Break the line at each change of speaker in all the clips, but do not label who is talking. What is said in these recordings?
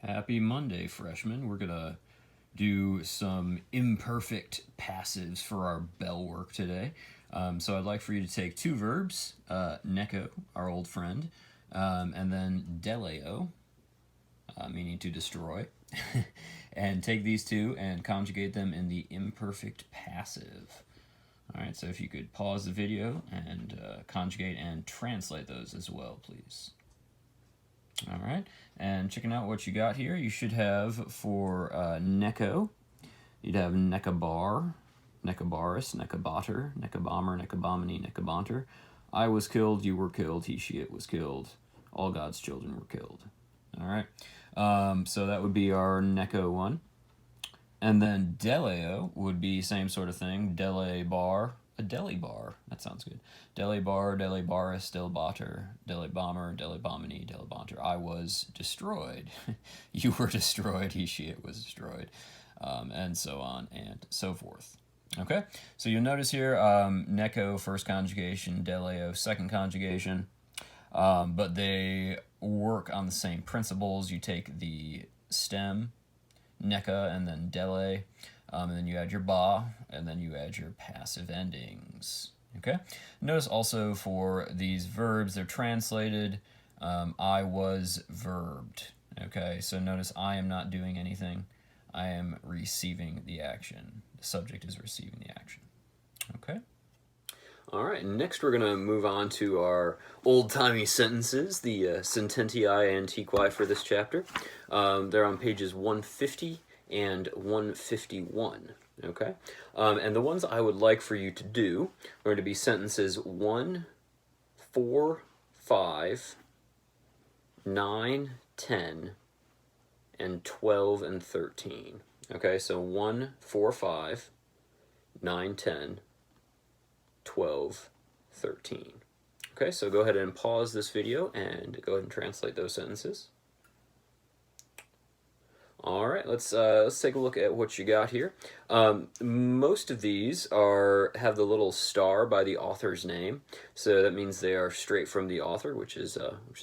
Happy Monday, freshmen. We're going to do some imperfect passives for our bell work today. So I'd like for you to take two verbs, neko, our old friend, and then deleo, meaning to destroy, and take these two and conjugate them in the imperfect passive. All right, so if you could pause the video and conjugate and translate those as well, please. All right, and checking out what you got here, you should have for neko, you'd have nekabar, nekabaris, nekabater, nekabomber, nekabomini, nekabonter. I was killed, you were killed, he, she, it was killed. All God's children were killed. All right, so that would be our neko one. And then deleo would be same sort of thing, dele bar, a deli bar. That sounds good. Deli bar, deli baris, del bater, deli bomber, deli bomini, deli bonter. I was destroyed. You were destroyed. He, she, it was destroyed. And so on and so forth. Okay, so you'll notice here, neko, first conjugation, deleo, second conjugation. But they work on the same principles. You take the stem, neka, and then dele, and then you add your ba, and then you add your passive endings. Okay. Notice also for these verbs, they're translated. I was verbed. Okay. So notice I am not doing anything. I am receiving the action. The subject is receiving the action. Okay. All right, next we're going to move on to our old-timey sentences, the sententiae antiquae for this chapter. They're on pages 150 and 151, okay? And the ones I would like for you to do are going to be sentences 1, 4, 5, 9, 10, and 12 and 13. Okay, so 1, 4, 5, 9, 10, 12, 13. Okay, so go ahead and pause this video and go ahead and translate those sentences. All right, let's take a look at what you got here. Most of these have the little star by the author's name, so that means they are straight from the author, which is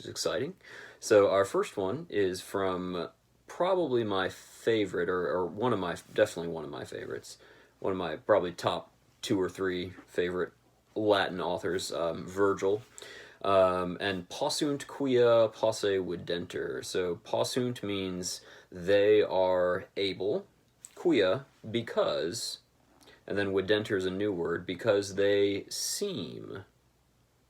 exciting. So our first one is from probably my favorite, or definitely one of my favorites, one of my probably top 2 or 3 favorite Latin authors, Virgil. And possunt quia posse videnter. So possunt means they are able, quia because, and then videnter is a new word, because they seem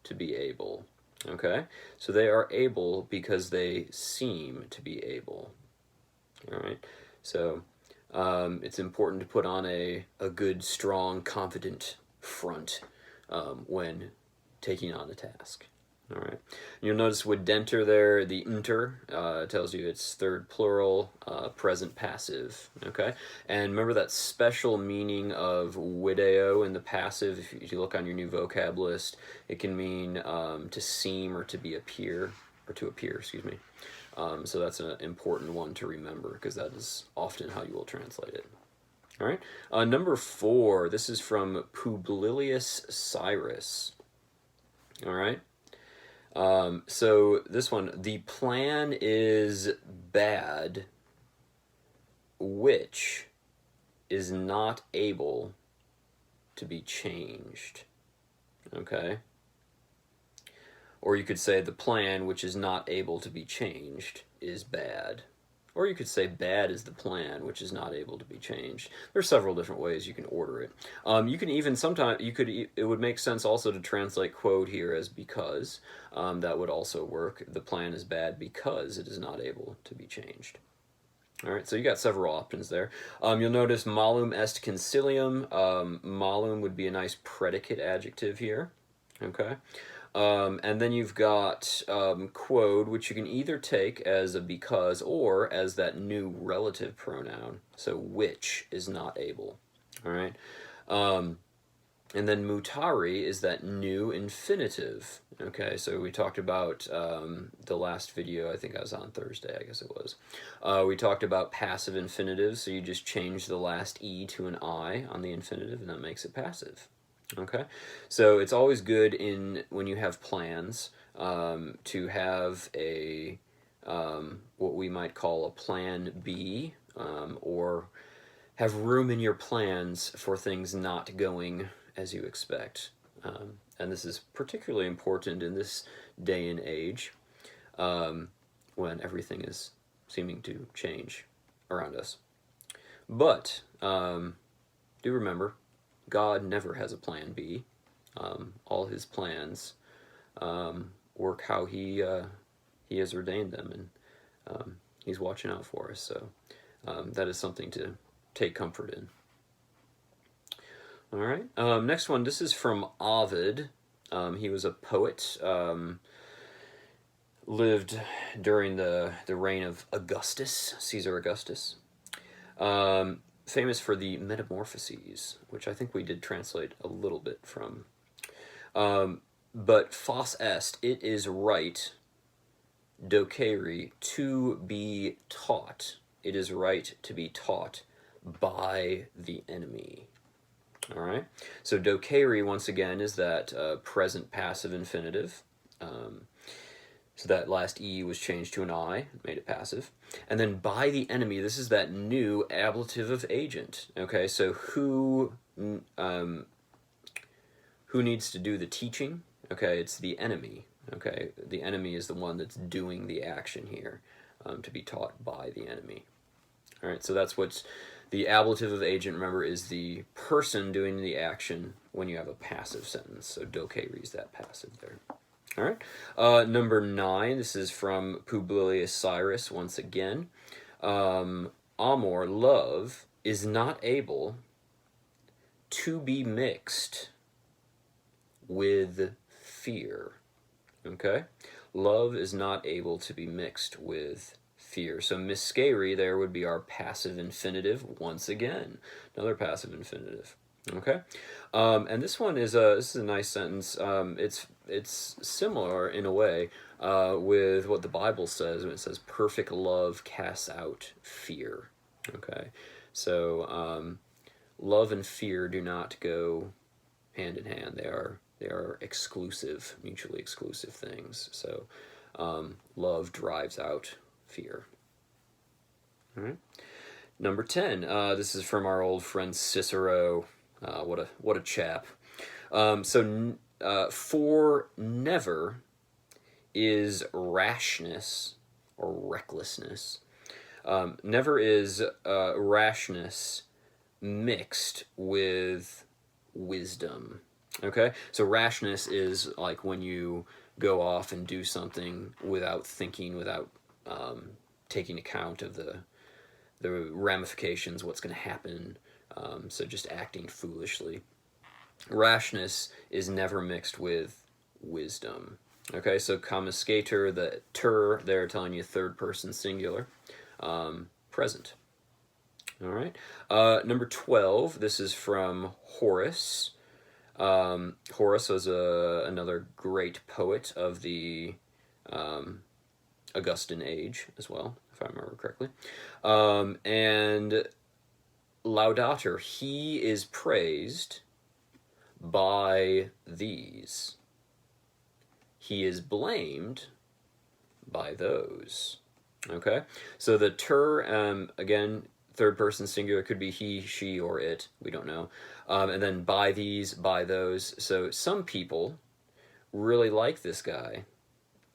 to be able. Okay, so they are able because they seem to be able. All right, so it's important to put on a good, strong, confident front when taking on a task. All right. You'll notice videnter there, the inter tells you it's third plural, present passive. Okay. And remember that special meaning of video in the passive. If you look on your new vocab list, it can mean to seem or to appear, excuse me. So that's an important one to remember because that is often how you will translate it. All right. Number 4, this is from Publilius Cyrus. All right. So this one, the plan is bad, which is not able to be changed. Okay. Or you could say the plan, which is not able to be changed, is bad. Or you could say bad is the plan, which is not able to be changed. There are several different ways you can order it. You can even sometimes, it would make sense also to translate quote here as because. That would also work. The plan is bad because it is not able to be changed. All right, so you got several options there. You'll notice malum est concilium. Malum would be a nice predicate adjective here. Okay. And then you've got quod, which you can either take as a because or as that new relative pronoun. So which is not able. All right. And then mutari is that new infinitive. Okay, so we talked about the last video, I think I was on Thursday, I guess it was. We talked about passive infinitives, so you just change the last E to an I on the infinitive, and that makes it passive. Okay, so it's always good when you have plans to have a what we might call a plan B, or have room in your plans for things not going as you expect. And this is particularly important in this day and age, when everything is seeming to change around us. But do remember, God never has a plan B. All his plans work how he has ordained them, and he's watching out for us. So that is something to take comfort in. All right. Next one. This is from Ovid. He was a poet. Lived during the reign of Augustus, Caesar Augustus. Famous for the Metamorphoses, which I think we did translate a little bit from. But fas est, it is right, docere, to be taught. It is right to be taught by the enemy. All right. So docere, once again, is that present passive infinitive. So that last E was changed to an I, made it passive. And then by the enemy, this is that new ablative of agent. Okay, so who needs to do the teaching? Okay, it's the enemy. Okay, the enemy is the one that's doing the action here, to be taught by the enemy. All right, so that's what's the ablative of agent, remember, is the person doing the action when you have a passive sentence. So docere is that passive there. All right. Number 9, this is from Publius Cyrus once again. Amor, love, is not able to be mixed with fear. Okay? Love is not able to be mixed with fear. So miscere there would be our passive infinitive once again. Another passive infinitive. Okay? And this one is this is a nice sentence. It's similar in a way with what the Bible says when it says perfect love casts out fear. Okay, so love and fear do not go hand in hand. They are exclusive, mutually exclusive things. So love drives out fear. All right. Number 10. This is from our old friend Cicero. What a chap. For never is rashness or recklessness. Never is rashness mixed with wisdom. Okay? So rashness is like when you go off and do something without thinking, without taking account of the ramifications, what's going to happen. So just acting foolishly. Rashness is never mixed with wisdom. Okay, so commiscator, the ter, they're telling you third person singular, present. All right. Number 12, this is from Horace. Horace was another great poet of the Augustan age as well, if I remember correctly. And Laudator, he is praised by these. He is blamed by those. Okay? So the ter, again, third person singular, could be he, she, or it. We don't know. And then by these, by those. So some people really like this guy.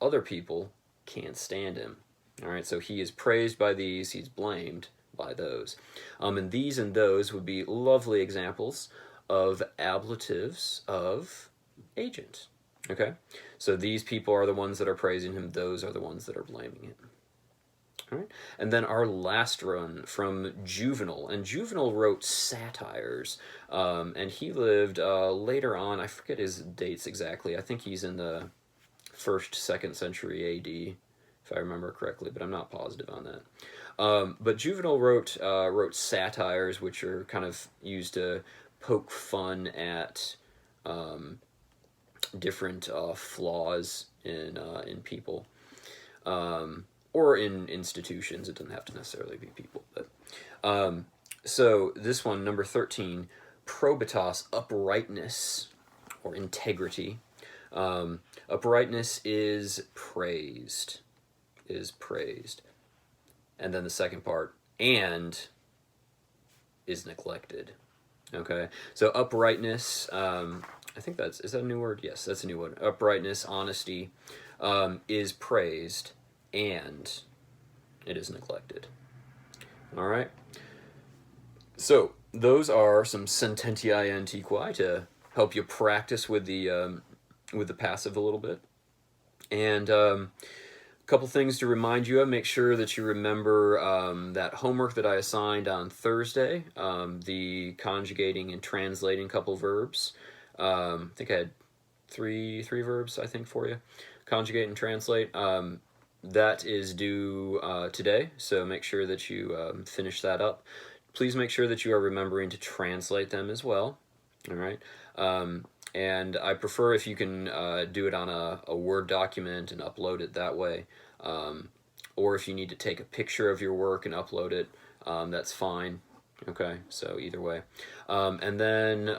Other people can't stand him. All right? So he is praised by these. He's blamed by those. And these and those would be lovely examples of ablatives of agent. Okay? So these people are the ones that are praising him. Those are the ones that are blaming him. All right? And then our last one from Juvenal. And Juvenal wrote satires. And he lived later on. I forget his dates exactly. I think he's in the 1st, 2nd century AD, if I remember correctly, but I'm not positive on that. But Juvenal wrote satires, which are kind of used to poke fun at different flaws in people, or in institutions. It doesn't have to necessarily be people. But so this one, number 13, probitas, uprightness or integrity. Uprightness is praised. is praised. And then the second part, and is neglected. Okay, so uprightness, I think is that a new word? Yes, that's a new one. Uprightness, honesty, is praised, and it is neglected. All right. So those are some sententiae antiquae to help you practice with the passive a little bit. And a couple things to remind you of. Make sure that you remember that homework that I assigned on Thursday, the conjugating and translating couple verbs. I think I had three verbs, I think, for you. Conjugate and translate. That is due today, so make sure that you finish that up. Please make sure that you are remembering to translate them as well. All right. And I prefer if you can do it on a Word document and upload it that way. Or if you need to take a picture of your work and upload it, that's fine. Okay, so either way. And then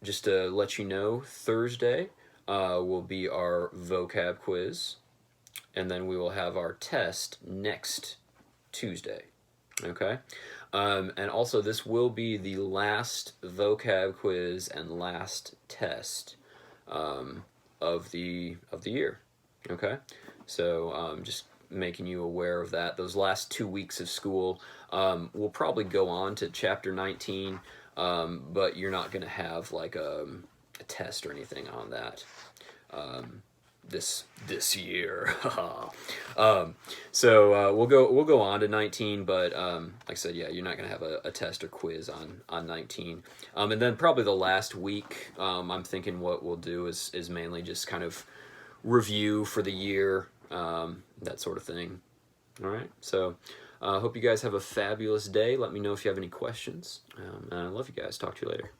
just to let you know, Thursday will be our vocab quiz, and then we will have our test next Tuesday. Okay, and also this will be the last vocab quiz and last test of the year. Okay, so just making you aware of that. Those last 2 weeks of school, we'll probably go on to chapter 19, but you're not going to have like a test or anything on that. This year. So we'll go on to 19, but like I said, yeah, you're not gonna have a test or quiz on 19. And then probably the last week, I'm thinking what we'll do is mainly just kind of review for the year, that sort of thing. All right, so I hope you guys have a fabulous day. Let me know if you have any questions. And I love you guys. Talk to you later.